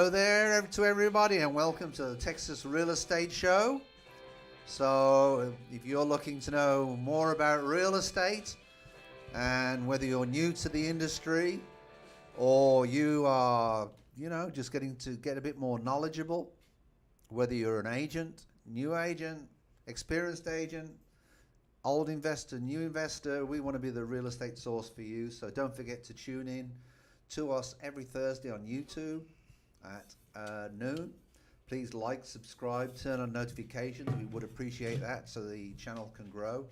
Hello there to everybody, and welcome to the Texas Real Estate Show. So, if you're looking to know more about real estate, and whether you're new to the industry or you are, just getting to get a bit more knowledgeable, whether you're an agent, new agent, experienced agent, old investor, new investor, we want to be the real estate source for you. So don't forget to tune in to us every Thursday on YouTube at noon. Please like, subscribe, turn on notifications. We would appreciate that so the channel can grow.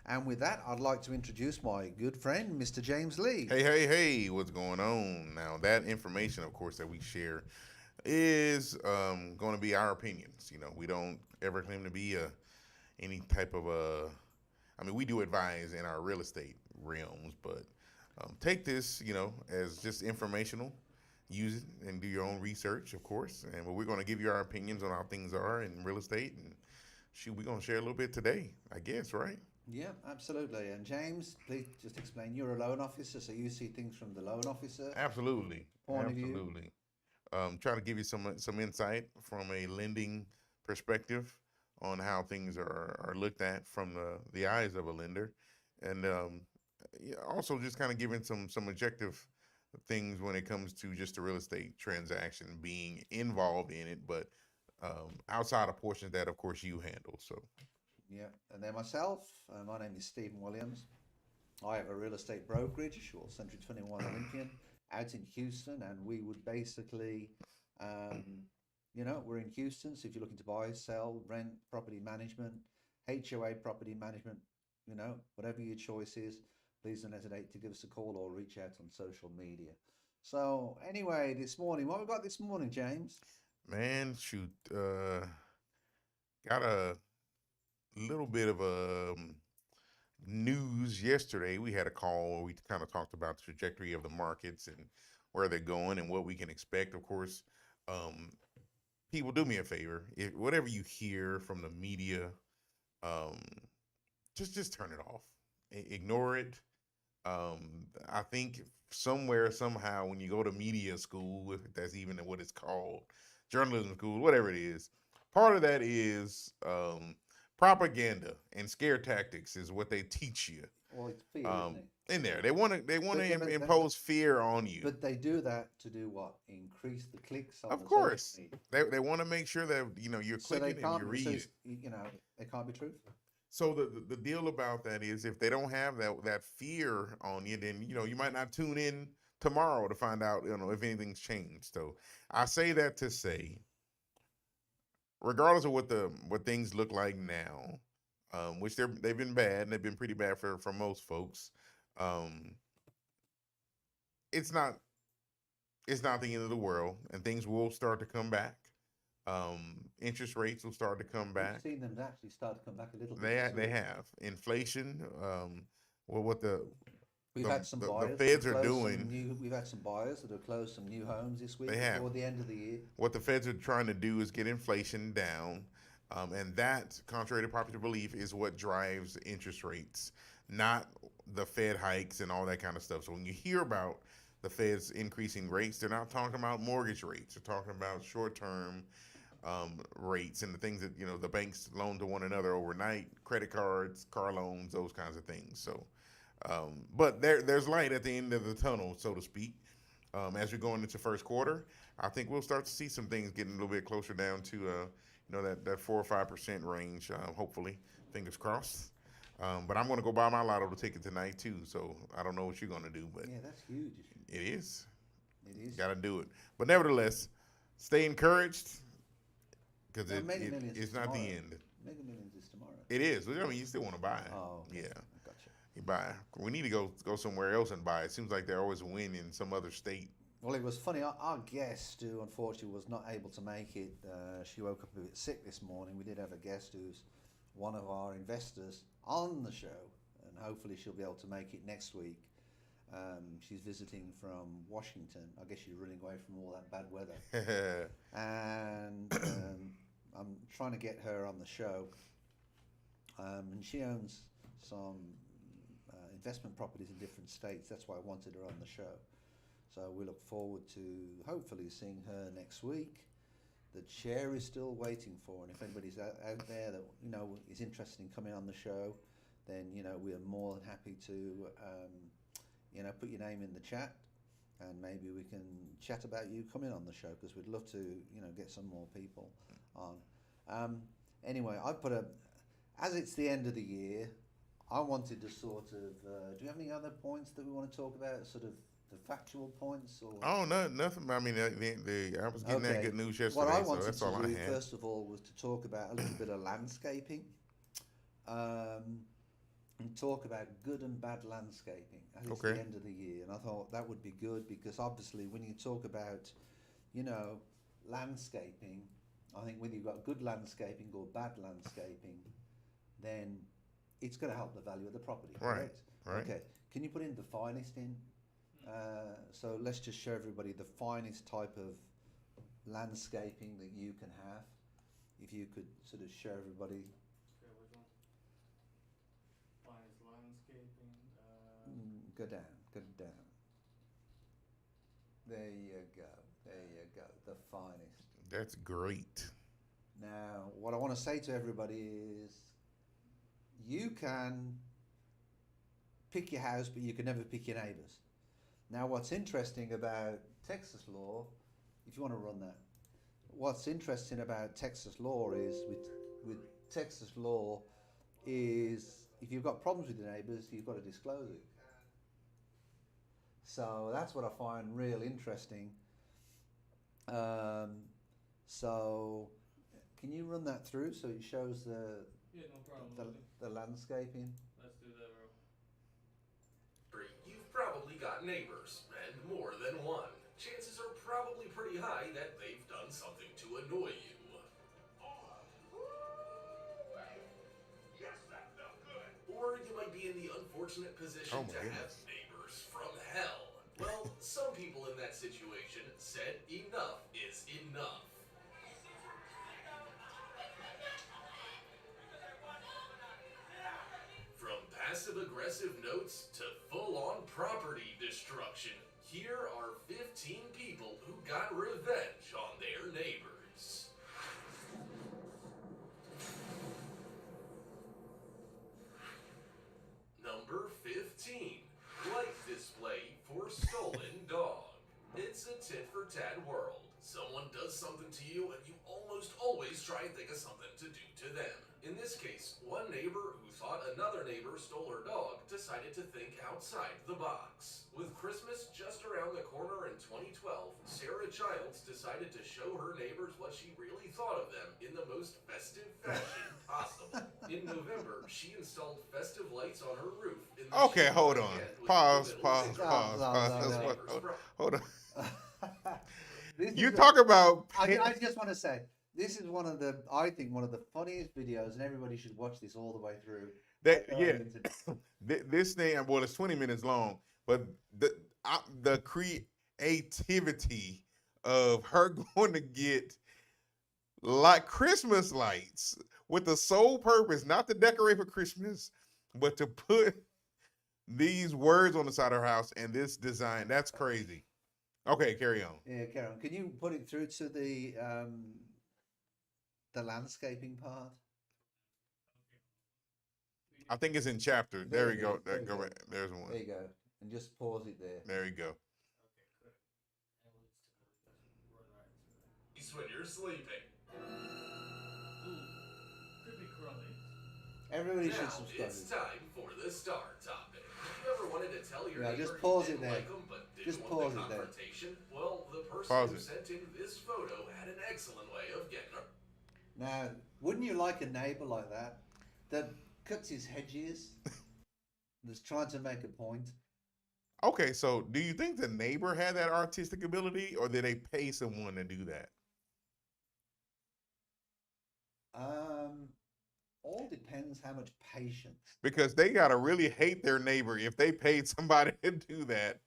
And with that, I'd like to introduce my good friend, Mr. James Lee. Hey, what's going on? Now, that information, of course, that we share is going to be our opinions. We don't ever claim to be any type of we do advise in our real estate realms, but take this, as just informational. Use it and do your own research, of course. And we're going to give you our opinions on how things are in real estate. And we're going to share a little bit today, I guess, right? Yeah, absolutely. And James, please just explain. You're a loan officer, so you see things from the loan officer Absolutely. point of view. Absolutely. Try to give you some insight from a lending perspective on how things are looked at from the eyes of a lender. And also just kind of giving some objective things when it comes to just a real estate transaction, being involved in it, but outside of portions that, of course, you handle. So, yeah. And then myself, my name is Stephen Williams. I have a real estate brokerage called Century 21 Olympian out in Houston, and we would basically, we're in Houston. So if you're looking to buy, sell, rent, property management, HOA property management, whatever your choice is, please don't hesitate to give us a call or reach out on social media. So anyway, this morning, what we got this morning, James? man, shoot, got a little bit of news yesterday. We had a call where we kind of talked about the trajectory of the markets and where they're going and what we can expect. Of course, people, do me a favor. Whatever you hear from the media, um, just turn it off. Ignore it. I think somewhere, somehow, when you go to media school, if that's even what it's called, journalism school, whatever it is, part of that is propaganda and scare tactics is what they teach you. Well, it's fear, isn't it? In there, they want to But impose fear on you. But they do that to do what? Increase the clicks on Of the course, social media. they want to make sure that you're So they clicking and can't, you so read it. it's, they can't be truthful. So the deal about that is if they don't have that fear on you, then you might not tune in tomorrow to find out if anything's changed. So I say that to say, regardless of what things look like now, which they've been bad and they've been pretty bad for most folks. It's not the end of the world, and things will start to come back. Interest rates will start to come back. We've seen them actually start to come back a little bit. They have inflation. What We've had some the buyers. Feds are doing. We've had some buyers that have closed some new homes this week They have. before the end of the year. What the Feds are trying to do is get inflation down, and that, contrary to popular belief, is what drives interest rates, not the Fed hikes and all that kind of stuff. So when you hear about the Feds increasing rates, they're not talking about mortgage rates. They're talking about short-term rates and the things that the banks loan to one another overnight, credit cards, car loans, those kinds of things. So, but there's light at the end of the tunnel, so to speak. As we're going into first quarter, I think we'll start to see some things getting a little bit closer down to that 4 or 5% range. Hopefully, fingers crossed. But I'm going to go buy my lotto ticket tonight too. So I don't know what you're going to do, but yeah, that's huge. It is. It is. Got to do it. But nevertheless, stay encouraged because it's not the end. Mega Millions is tomorrow. It is. I mean, you still want to buy it. Oh, yeah. Gotcha. You buy. We need to go somewhere else and buy. It seems like they always win in some other state. Well, it was funny. Our guest, who unfortunately was not able to make it, she woke up a bit sick this morning. We did have a guest who's one of our investors on the show, and hopefully she'll be able to make it next week. She's visiting from Washington. I guess she's running away from all that bad weather. And I'm trying to get her on the show. And she owns some investment properties in different states. That's why I wanted her on the show. So we look forward to hopefully seeing her next week. The chair is still waiting for, and if anybody's out there that is interested in coming on the show, then we are more than happy to put your name in the chat, and maybe we can chat about you coming on the show, because we'd love to get some more people on. Anyway, as it's the end of the year, I wanted to sort of do you have any other points that we want to talk about, sort of the factual points? Or Oh, no, nothing. I mean, I was getting that good news what I yesterday, so wanted that's to all I do had. first of all was to talk about a little bit of landscaping, and talk about good and bad landscaping as it's Okay. the end of the year. And I thought that would be good, because obviously when you talk about landscaping, I think whether you've got good landscaping or bad landscaping, then it's going to help the value of the property, Right. correct? Right. Okay. Can you put in the finest in? So let's just show everybody the finest type of landscaping that you can have. If you could sort of show everybody. Okay, which one? Finest landscaping. Go down. There you go. The finest. That's great. Now, what I want to say to everybody is, you can pick your house, but you can never pick your neighbours. Now, what's interesting about Texas law, if you want to run that, what's interesting about Texas law is, with Texas law, is if you've got problems with your neighbours, you've got to disclose it. So that's what I find real interesting. So can you run that through so it shows Yeah, no problem. the landscaping? Let's do that, bro. You've probably got neighbors, and more than one. Chances are probably pretty high that they've done something to annoy you. Yes, that felt good. Or you might be in the unfortunate position Oh, my to have goodness. neighbors from hell. Well, some people in that situation said enough is enough. From passive-aggressive notes to full-on property destruction, here are 15 people who got revenge on their neighbors. Number 15. Light display for stolen dog. It's a tit-for-tat world. Someone does something to you and you almost always try and think of something to do to them. In this case, one neighbor who thought another neighbor stole her dog decided to think outside the box. With Christmas just around the corner in 2012, Sarah Childs decided to show her neighbors what she really thought of them in the most festive fashion possible. In November, she installed festive lights on her roof. In the Okay, shade hold of on. the end with Pause. the middle finger. Hold on. This You is talk about. I just want to say, this is one of the funniest videos, and everybody should watch this all the way through. That, yeah. This thing, well, it's 20 minutes long, but the creativity of her going to get like Christmas lights with the sole purpose not to decorate for Christmas, but to put these words on the side of her house and this design. That's crazy. Okay, carry on. Yeah, Karen, can you put it through to the landscaping part? I think it's in chapter. There we go. Go right. There's one. There you go, and just pause it there. There you go. When you're sleeping. Could be crummy. Everybody Now should subscribe. it's time for the star topic. If you ever wanted to tell your Yeah, neighbor just pause you it didn't there. like them but didn't Just want pause the it there. confrontation, well, the person Pause who it. sent in this photo had an excellent way of getting her. Now, wouldn't you like a neighbour like that cuts his hedges, that's trying to make a point? Okay, so do you think the neighbor had that artistic ability, or did they pay someone to do that? All depends how much patience. Because they gotta really hate their neighbor if they paid somebody to do that.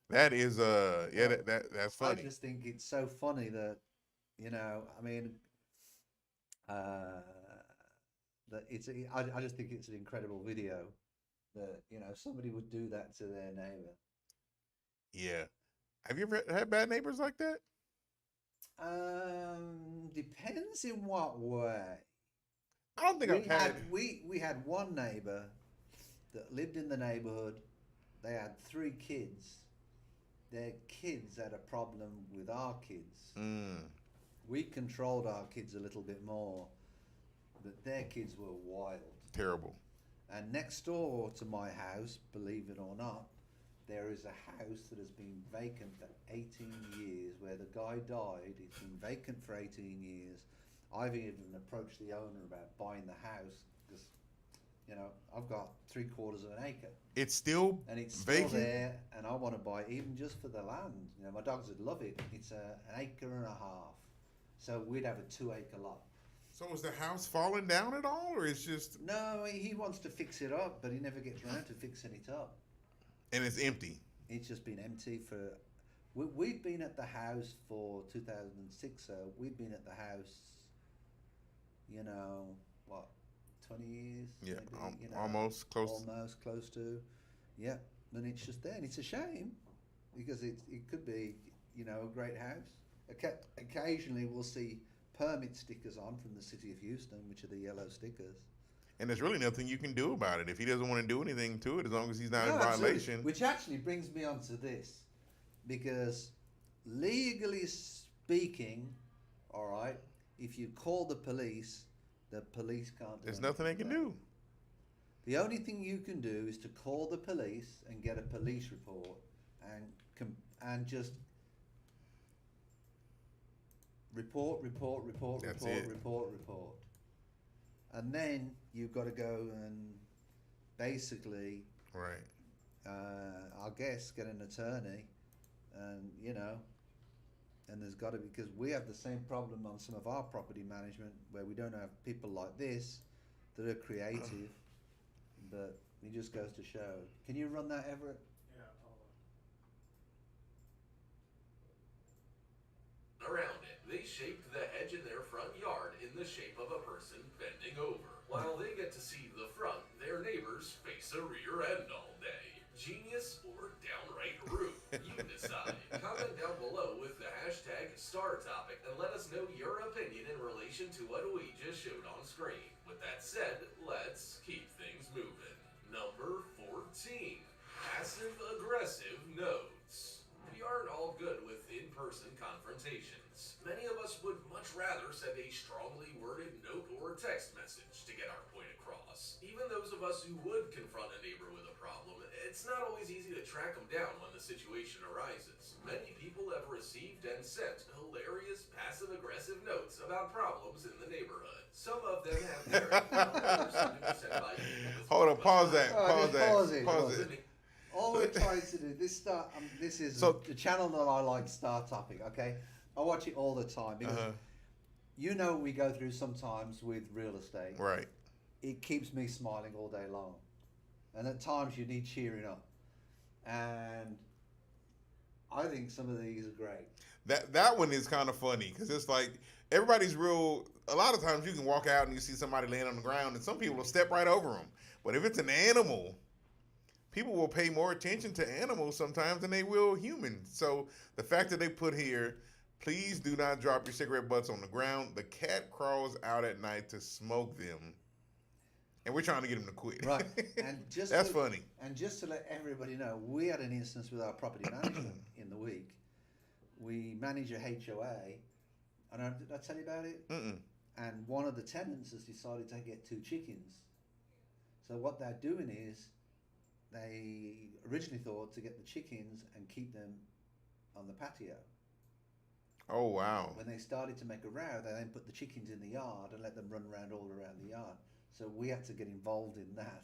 That is that's funny. I just think it's so funny that, I mean, that I just think it's an incredible video that somebody would do that to their neighbor. Yeah. Have you ever had bad neighbors like that? Depends in what way. I don't think I've had. We had one neighbor that lived in the neighborhood. They had 3 kids. Their kids had a problem with our kids. Mm, We controlled our kids a little bit more, but their kids were wild. terrible. And next door to my house, believe it or not, there is a house that has been vacant for 18 years, where the guy died. It's been vacant for 18 years. I've even approached the owner about buying the house because, I've got 3/4 of an acre. It's still And it's still vacant. there, and I want to buy it even just for the land. My dogs would love it. It's an acre and a half. So we'd have a 2-acre lot. So is the house falling down at all, or it's just No, he wants to fix it up, but he never gets around to fixing it up. and it's empty? It's just been empty for. We've been at the house for 2006, so we've been at the house, what, 20 years? Yeah, maybe, almost close. Almost close to. Yeah, and it's just there, and it's a shame because it could be, a great house. Occasionally we'll see permit stickers on from the city of Houston, which are the yellow stickers. And there's really nothing you can do about it if he doesn't want to do anything to it, as long as he's not in Absolutely. violation. Which actually brings me on to this, because legally speaking, all right, if you call the police can't do There's anything nothing they can about it. do. The only thing you can do is to call the police and get a police report and just report, That's report, it. report. And then you've got to go and basically, Right. I guess, get an attorney, and and there's got to be, because we have the same problem on some of our property management where we don't have people like this that are creative, but it just goes to show. Can you run that, Everett? Yeah, hold on. Around it, they shaped the hedge in their front yard in the shape of a person bending over. While they get to see the front, their neighbors face a rear end all day. Genius or downright rude? You decide. Comment down below with the hashtag #StarTopic and let us know your opinion in relation to what we just showed on screen. With that said, let's keep things moving. Number 14. Passive aggressive notes. We aren't all good with in-person confrontations. Many of us would much rather send a strongly worded note or text message to get our point across. Even those of us who would confront a neighbor with a problem, it's not always easy to track them down when the situation arises. Many people have received and sent hilarious passive-aggressive notes about problems in the neighborhood. Some of them have merit, others seem to be sent by people with Hold on, pause that. Oh, Pause just that. pause it, Pause pause it. All we're trying to do, this is So- the channel that I like, Star Topic, okay? I watch it all the time because we go through sometimes with real estate. Right. It keeps me smiling all day long. And at times you need cheering up. And I think some of these are great. That one is kind of funny because it's like everybody's real. A lot of times you can walk out and you see somebody laying on the ground, and some people will step right over them. But if it's an animal, people will pay more attention to animals sometimes than they will humans. So the fact that they put here, please do not drop your cigarette butts on the ground. The cat crawls out at night to smoke them, and we're trying to get him to quit. Right. And just That's funny. And just to let everybody know, we had an instance with our property management in the week. We manage a HOA. Did I tell you about it? Mm-mm. And one of the tenants has decided to get 2 chickens. So what they're doing is, they originally thought to get the chickens and keep them on the patio. Oh wow. When they started to make a row, they then put the chickens in the yard and let them run around all around the yard. So we had to get involved in that.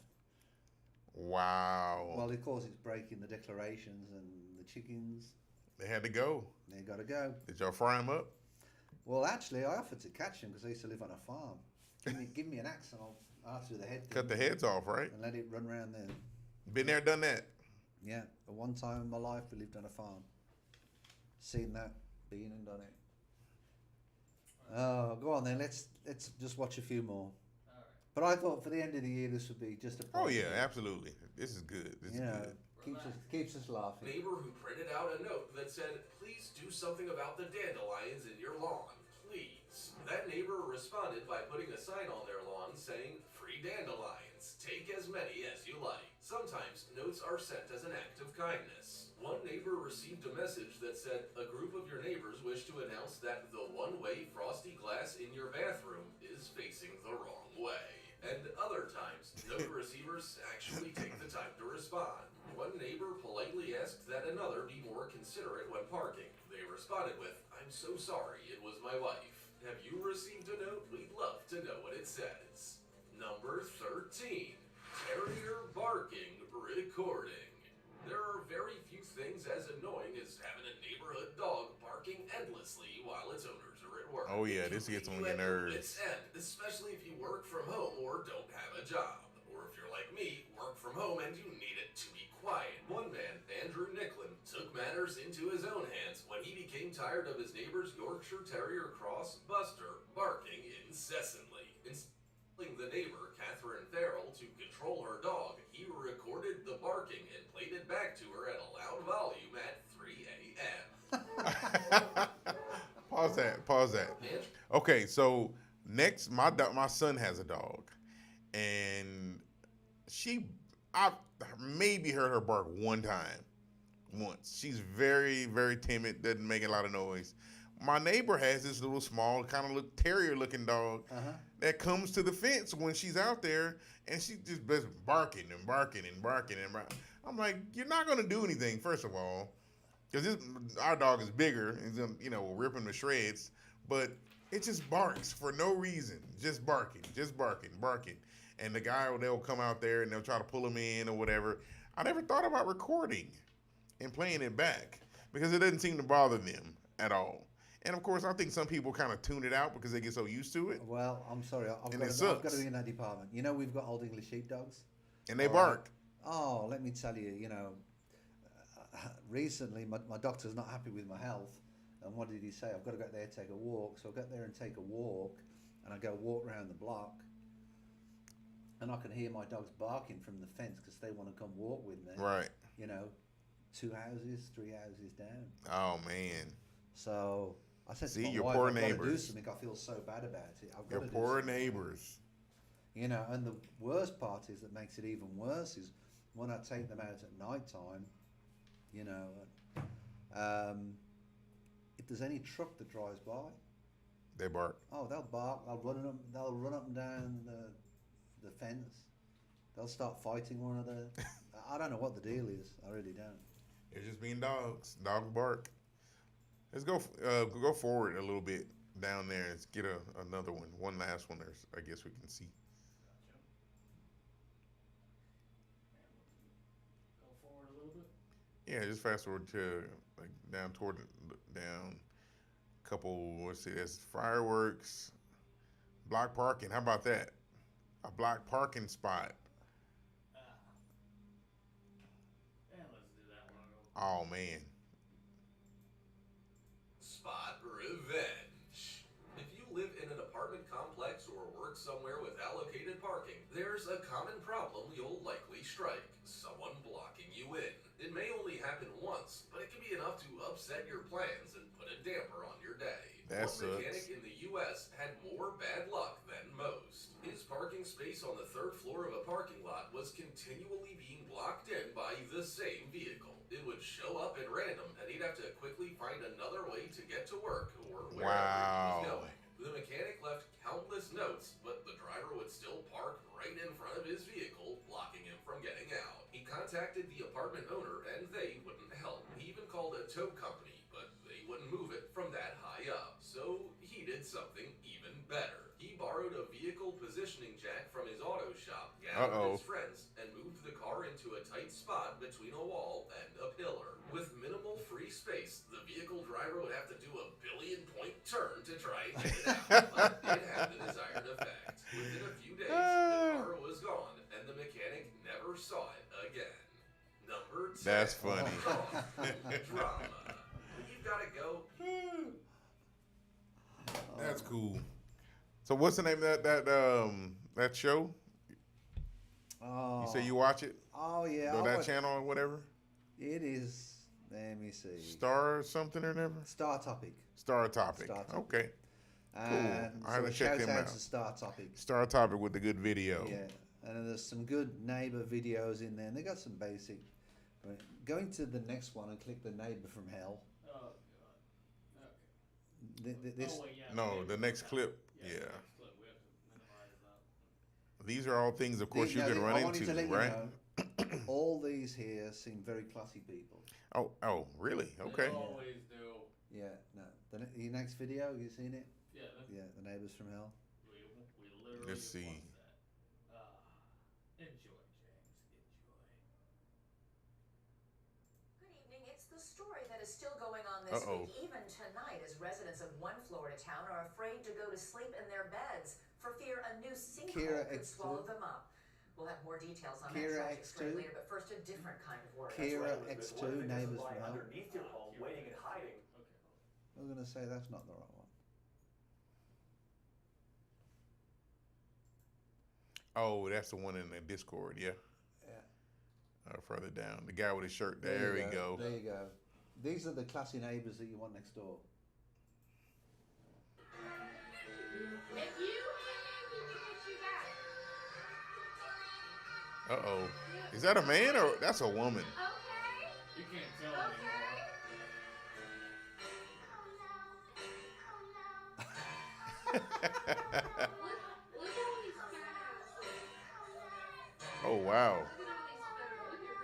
Wow. Well, of course, it's breaking the declarations, and the chickens, They had to go. they got to go. Did y'all fry them up? Well, actually, I offered to catch them because I used to live on a farm. Give me an axe and I'll through the head. Cut the heads off, right? And let it run around there. Been there, done that. Yeah, at one time in my life, we lived on a farm. Seen that, been and done it. Oh, go on then. Let's just watch a few more. Alright. But I thought for the end of the year, this would be just a. Oh yeah, positive. absolutely. This is good. This is good. Keeps us laughing. Neighbor who printed out a note that said, "Please do something about the dandelions in your lawn, please." That neighbor responded by putting a sign on their lawn saying, "Free dandelions. Take as many as you like." Sometimes notes are sent as an act of kindness. One neighbor received a message that said, "A group of your neighbors wish to announce that the one-way frosty glass in your bathroom is facing the wrong way." And other times, note receivers actually take the time to respond. One neighbor politely asked that another be more considerate when parking. They responded with, "I'm so sorry, it was my wife." Have you received a note? We'd love to know what it says. Number 13. Terrier barking recording. There are very few things as annoying as having a neighborhood dog barking endlessly while its owners are at work. Oh yeah, this gets on your nerves. Its end, especially if you work from home or don't have a job. Or if you're like me, work from home and you need it to be quiet. One man, Andrew Nicklin, took matters into his own hands when he became tired of his neighbor's Yorkshire Terrier cross, Buster, barking incessantly. Telling the neighbor, Catherine Farrell, to control her dog, he recorded the barking and played it back to her at a loud volume at 3 a.m. Pause that. Okay, so next, my son has a dog, and I maybe heard her bark once. She's very, very timid, doesn't make a lot of noise. My neighbor has this little small, kind of terrier looking dog that comes to the fence when she's out there, and she's just barking and barking and barking and barking. I'm like, you're not gonna do anything, first of all, because our dog is bigger, and will rip him to shreds. But it just barks for no reason, just barking. And the guy, they'll come out there and they'll try to pull him in or whatever. I never thought about recording and playing it back because it doesn't seem to bother them at all. And of course, I think some people kind of tune it out because they get so used to it. Well, I'm sorry, I've got to be in that department. We've got Old English sheepdogs. And they bark. Oh, let me tell you, recently my doctor's not happy with my health. And what did he say? I've got to go there and take a walk. So I got there and take a walk, and I go walk around the block. And I can hear my dogs barking from the fence because they want to come walk with me. Right. 2 houses, 3 houses down. Oh, man. So I said, "See, to my your wife, poor I've got to do neighbors. something. I feel so bad about it. Your poor neighbors." And the worst part is that makes it even worse is when I take them out at night time, if there's any truck that drives by, they bark. Oh, they'll bark. They'll run up and down the fence. They'll start fighting one another. I don't know what the deal is. I really don't. They're just being dogs. Dogs bark. Let's go forward a little bit down there and get another one. One last one. There's, I guess we can see. Go forward a little bit. Yeah, just fast forward to down couple. Let's see. There's fireworks, block parking. How about that? A block parking spot. And let's do that one. Oh man. Spot revenge. If you live in an apartment complex or work somewhere with allocated parking, there's a common problem you'll likely strike: someone blocking you in. It may only happen once, but it can be enough to upset your plans and put a damper on your day. That One sucks. mechanic in the U.S. had more bad luck than most. His parking space on the 3rd floor of a parking lot was continually being blocked in by the same vehicle. It would show up at random, and he'd have to quickly find another way to get to work or wherever he was going. The mechanic left countless notes, but the driver would still park right in front of his vehicle, blocking him from getting out. He contacted the apartment owner, and they wouldn't help. He even called a tow company, but they wouldn't move it from that high up. So he did something even better. He borrowed a vehicle positioning jack from his auto shop, gathered his friends, and moved the car into a tight spot between a wall and a pillar. With minimal free space, the vehicle driver would have to do a billion-point turn to try and get it out, but it had the desired effect. Within a few days, the car was gone, and the mechanic never saw it again. Number 10. That's funny. Drama. When you've got to go, That's cool. So what's the name of that show? Oh. You say you watch it? Oh yeah. Or that channel or whatever? It is. Let me see. Star something or never? Star Topic. Star Topic. Star Topic. Okay. And I have so to check shout them out out. to Star Topic. Star Topic with the good video. Yeah, and there's some good neighbor videos in there. And they got some basic. Right. Going to the next one and click the neighbor from hell. Oh god. Okay. This Oh wait, yeah. No, the next clip. Yeah. Yeah. The next clip. We have to minimize that. These are all things, of course, you no, can run I wanted into, to let you right? know, all these here seem very classy people. Oh, really? Okay. They always do. Yeah, no. The next video, you seen it? Yeah. Yeah, the neighbors from hell. We literally. Let's see. watched that. Enjoy, James. Enjoy. Good evening. It's the story that is still going on this week, even tonight, as residents of one Florida town are afraid to go to sleep in their beds for fear a new sinkhole could swallow them up. We'll have more details on that tragic story later, but first a different kind of worry. Kira X2, neighbors from hell. Underneath your home, waiting and hiding. Okay. I was going to say that's not the right one. Oh, that's the one in the Discord, yeah. Yeah. Further down. The guy with his shirt. There we go. There you go. These are the classy neighbors that you want next door. If you get you back. Uh-oh. Is that a man or that's a woman? Okay. You can't tell anymore. Look at all these photos. Oh, wow. Look at all these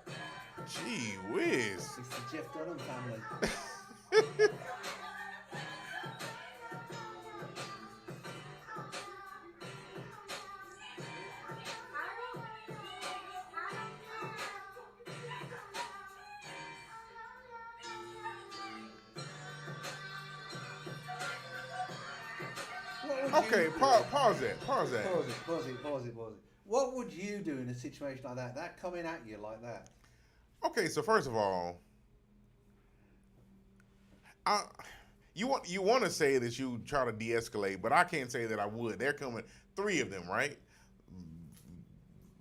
photos. Gee whiz. It's the Jeff Dunham family. Okay, pause that. Pause that. Pause it. What would you do in a situation like that? That coming at you like that? Okay, so first of all, you want to say that you try to de-escalate, but I can't say that I would. They're coming, 3 of them, right?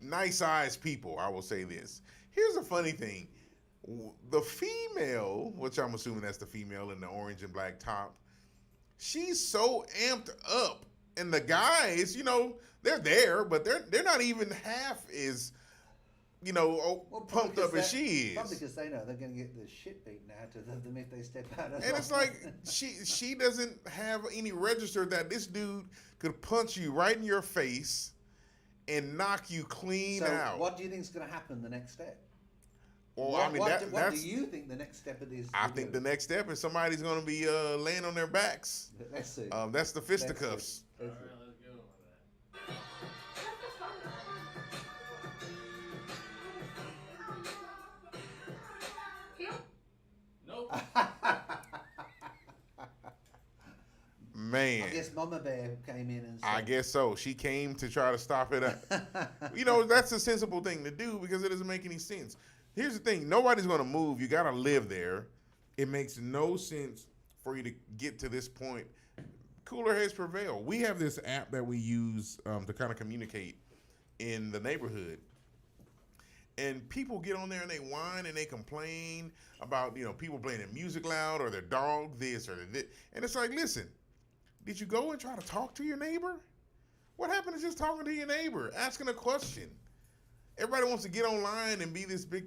Nice-sized people, I will say this. Here's the funny thing. The female, which I'm assuming that's the female in the orange and black top, she's so amped up. And the guys, they're there, but they're not even half as, pumped up as she is. Probably because they know they're going to get the shit beaten out of them if they step out of And it's like she doesn't have any register that this dude could punch you right in your face and knock you clean out. What do you think is going to happen the next step? Well, what do you think the next step of this? I think the next step is somebody's going to be laying on their backs. Let's see. That's the fisticuffs. All right, let's go with that. Nope. Man. I guess Mama Bear came in and said, I guess so. She came to try to stop it. That's a sensible thing to do because it doesn't make any sense. Here's the thing. Nobody's going to move. You got to live there. It makes no sense for you to get to this point. Cooler heads prevail. We have this app that we use to kind of communicate in the neighborhood. And people get on there and they whine and they complain about, people playing their music loud or their dog this or that. And it's like, listen, did you go and try to talk to your neighbor? What happened to just talking to your neighbor, asking a question? Everybody wants to get online and be this big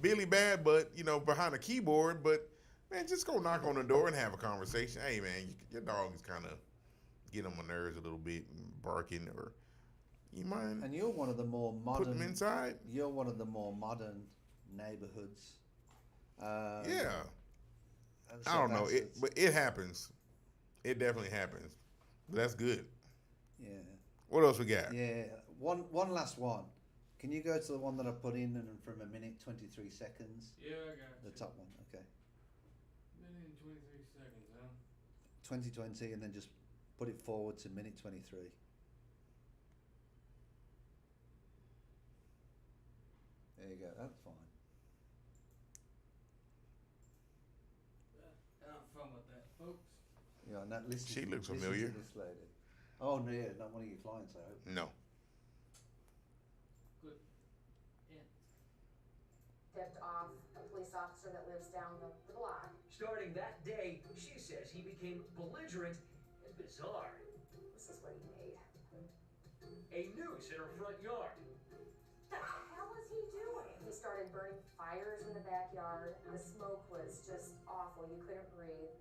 Billy Bad Butt, behind a keyboard. But, man, just go knock on the door and have a conversation. Hey, man, your dog is kind of getting on my nerves a little bit, barking, or you mind? And you're one of the more modern. Put them inside. You're one of the more modern neighborhoods. Yeah. So I don't know, but it happens. It definitely happens. But that's good. Yeah. What else we got? Yeah. One last one. Can you go to the one that I put in and from 1:23 seconds? Yeah, I got The you. top one. Okay. Minute and 23 seconds, huh? 2020, and then just put it forward to 1:23. There you go. That's fine. Have fun with that, folks. Yeah, and that listen. She looks listen to familiar. This lady. Oh no, yeah, not one of your clients, I hope. No. Good. tipped off a police officer that lives down the block. Starting that day, she says he became belligerent and bizarre. This is what he made. A noose in her front yard. What the hell is he doing? He started burning fires in the backyard. The smoke was just awful. You couldn't breathe.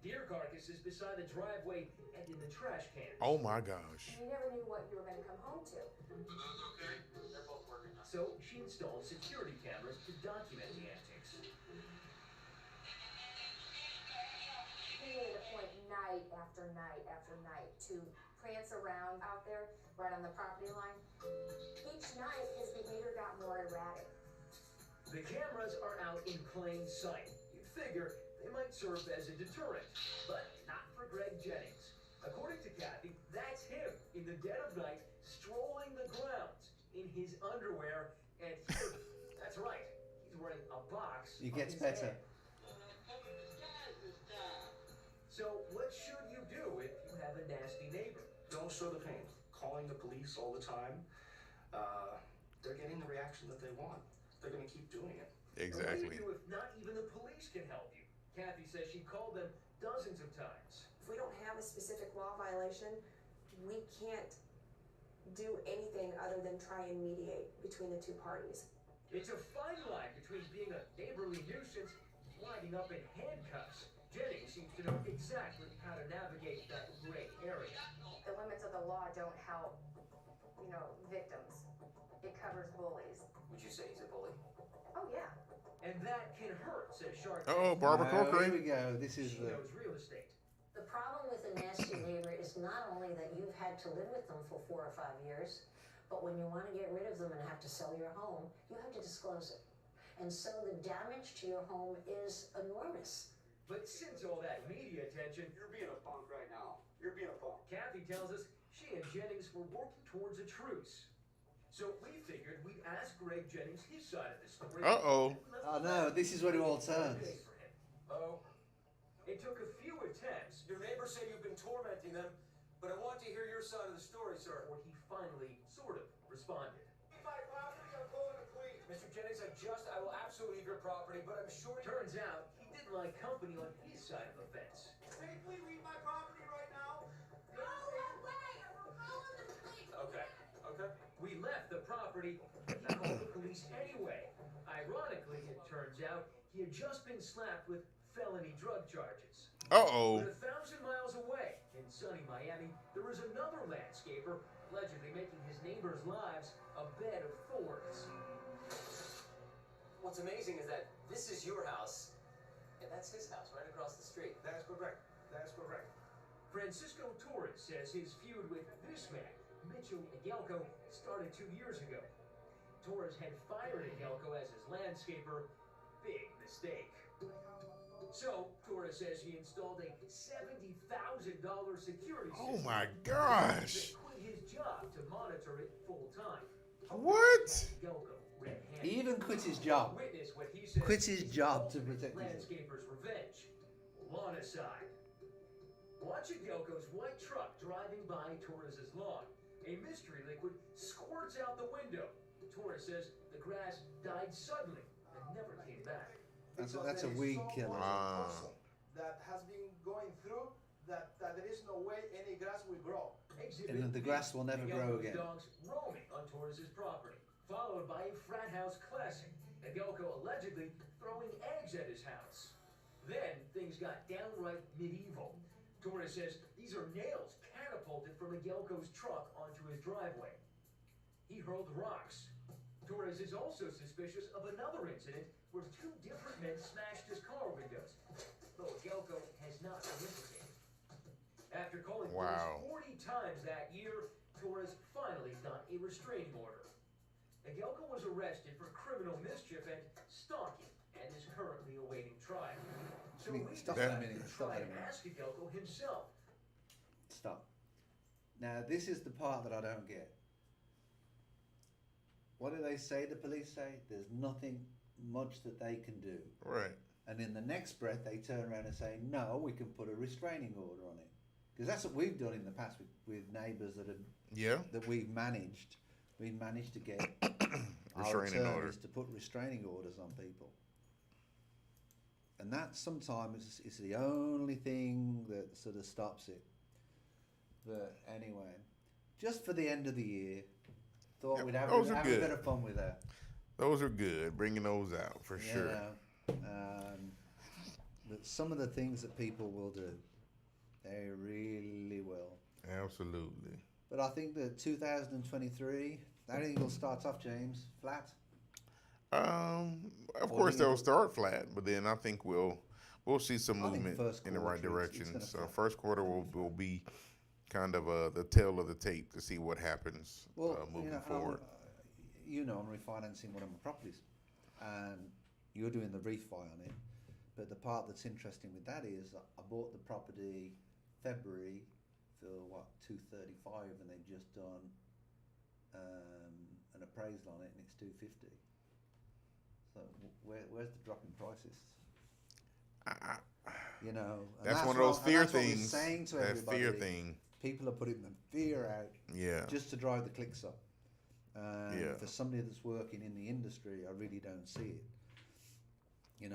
Deer carcasses beside the driveway and in the trash can. Oh my gosh. You never knew what you were going to come home to. Are those okay? They're both working. So she installed security cameras to document the antics. He made it a point night after night after night to prance around out there right on the property line. Each night, his behavior got more erratic. The cameras are out in plain sight. You'd figure they might serve as a deterrent, but not for Greg Jennings. According to Kathy, that's him in the dead of night, strolling the grounds in his underwear, and here, that's right, he's wearing a box. It on gets his better. head. So what should you do if you have a nasty neighbor? Don't show the pain. Calling the police all the time, they're getting the reaction that they want. They're going to keep doing it. Exactly. What do you do if not even the police can help you? Kathy says she called them dozens of times. If we don't have a specific law violation, we can't do anything other than try and mediate between the two parties. It's a fine line between being a neighborly nuisance and winding up in handcuffs. Jennings seems to know exactly how to navigate that gray area. The limits of the law don't help, victims. It covers bullies. Would you say he's a bully? Oh, yeah. And that can hurt, says Shark. Uh-oh, Barbara Here Corcoran. we go. This is She the. knows real estate. The problem with a nasty neighbor is not only that you've had to live with them for 4 or 5 years, but when you want to get rid of them and have to sell your home, you have to disclose it. And so the damage to your home is enormous. But since all that media attention, You're being a punk right now. You're being a punk. Kathy tells us she and Jennings were working towards a truce. So we figured we'd ask Greg Jennings his side of the story. Uh-oh. Oh no, this is where it all turns. Oh, It took a few attempts your neighbors say you've been tormenting them, but I want to hear your side of the story, sir. before he finally sort of responded. My property, I'm calling the police. Mr. Jennings, I will absolutely leave your property, but I'm sure Turns out he didn't like company on his side of the fence. Can you please leave my property right now? Go away or we're calling the police. Okay. We left the property, but he called the police anyway. Ironically, it turns out he had just been slapped with felony drug charges. Uh-oh. But 1,000 miles away, in sunny Miami, there was another landscaper allegedly making his neighbors' lives a bed of thorns. What's amazing is that this is your house, and that's his house right across the street. That's correct. Francisco Torres says his feud with this man, Mitchell Agelco, started 2 years ago. Torres had fired Agelco as his landscaper. Big mistake. So, Torres says he installed a $70,000 security system. Oh my gosh. That quit his job to monitor it full time. What? Agelco, red-handed. He even quit his job. Witness what he says Quit his is job to the protect his. landscaper's revenge. Lawn aside. Watch Agelco's white truck driving by Torres's lawn. A mystery liquid squirts out the window. Torres says the grass died suddenly and never came back. That's a weed killer. Ah. That has been going through that there is no way any grass will grow. Exhibit And the B, grass will never grow Agelco's again. dogs roaming on Torres's property, followed by a frat house classic. Agelco allegedly throwing eggs at his house. Then things got downright medieval. Torres says these are nails catapulted from Agelco's truck onto his driveway. He hurled rocks. Torres is also suspicious of another incident where 2 different men smashed his car windows, though Agelco has not been implicated. After calling Wow. police 40 times that year, Torres finally got a restraining order. Agelco was arrested for criminal mischief and stalking and is currently awaiting trial. So we Stop that a decided minute, to stop try that a and minute. ask Agelco himself. Stop. Now this is the part that I don't get. What do they say? The police say there's nothing much that they can do, Right. and in the next breath they turn around and say, "No, we can put a restraining order on it," because that's what we've done in the past with neighbours that Yeah. we've managed. We've managed to get restraining order is to put restraining orders on people. And that sometimes is the only thing that sort of stops it. But anyway, just for the end of the year, thought we'd have a bit of fun with that. Those are good, bringing those out for sure. But some of the things that people will do, they really will. Absolutely. But I think that 2023, I think it'll start off, James, flat. Of course they'll start flat, but then I think we'll see some movement in the right direction. So first quarter will be kind of the tail of the tape to see what happens moving forward. I'm refinancing one of my properties, and you're doing the refi on it. But the part that's interesting with that is I bought the property February for $235, and they've just done an appraisal on it, and it's $250. So where's the drop in prices? That's one of those fear things. Saying to everybody, fear thing. People are putting the fear out. Yeah. Just to drive the clicks up. For somebody that's working in the industry, I really don't see it.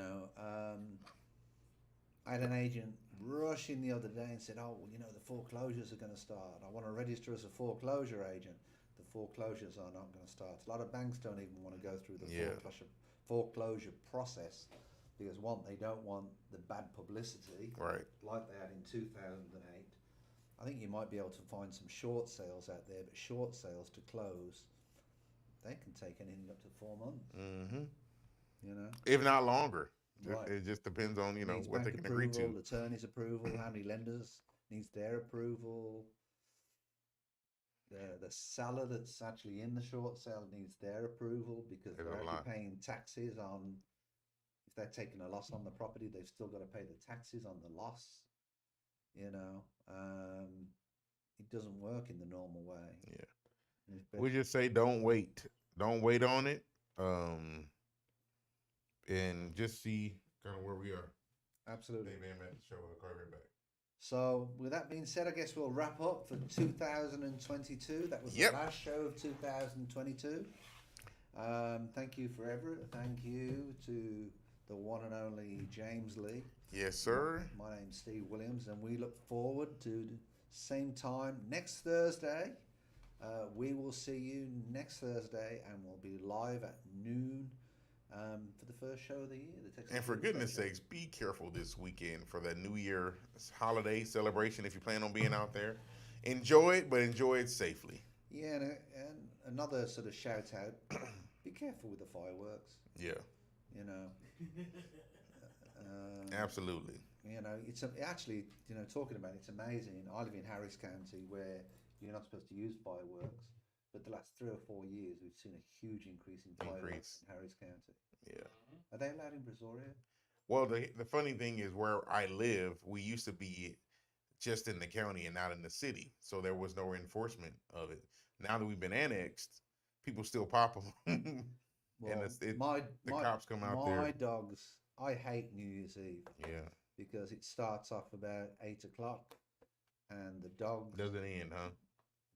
I had an agent rush in the other day and said, the foreclosures are going to start. I want to register as a foreclosure agent. The foreclosures are not going to start. A lot of banks don't even want to go through the foreclosure process because, one, they don't want the bad publicity like they had in 2008. I think you might be able to find some short sales out there, but short sales to close, they can take anything up to 4 months. Mm-hmm. If not longer. Right. It just depends on, needs what they can agree to. Attorney's approval, how many lenders needs their approval. The seller that's actually in the short sale needs their approval because they're actually paying taxes on, if they're taking a loss on the property, they've still got to pay the taxes on the loss. It doesn't work in the normal way. Yeah. We just say don't wait. Don't wait on it. And just see kind of where we are. Absolutely. Maybe I'm at the show. I'll call you back. So with that being said, I guess we'll wrap up for 2022. That was the last show of 2022. Thank you for Everett. Thank you to the one and only James Lee. Yes, sir. My name's Steve Williams, and we look forward to the same time next Thursday. We will see you next Thursday, and we'll be live at noon for the first show of the year. And for goodness sakes, be careful this weekend for the New Year holiday celebration if you plan on being out there. Enjoy it, but enjoy it safely. Yeah, and another sort of shout out, be careful with the fireworks. Yeah. Absolutely. It's actually, talking about it's amazing. I live in Harris County where you're not supposed to use fireworks, but the last 3 or 4 years we've seen a huge increase in fireworks in Harris County. Yeah. Are they allowed in Brazoria? Well, the funny thing is where I live, we used to be just in the county and not in the city, so there was no enforcement of it. Now that we've been annexed, people still pop them. Well, and the cops come out there. My dogs, I hate New Year's Eve. Yeah. Because it starts off about 8 o'clock, and the dogs doesn't end, huh?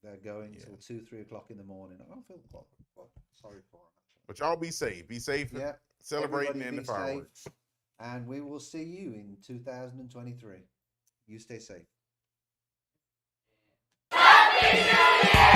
They're going till 2-3 o'clock in the morning. I don't feel quite sorry for them. But y'all be safe. Be safe. Yeah. Celebrating and the fireworks. Safe, and we will see you in 2023. You stay safe. Happy New Year!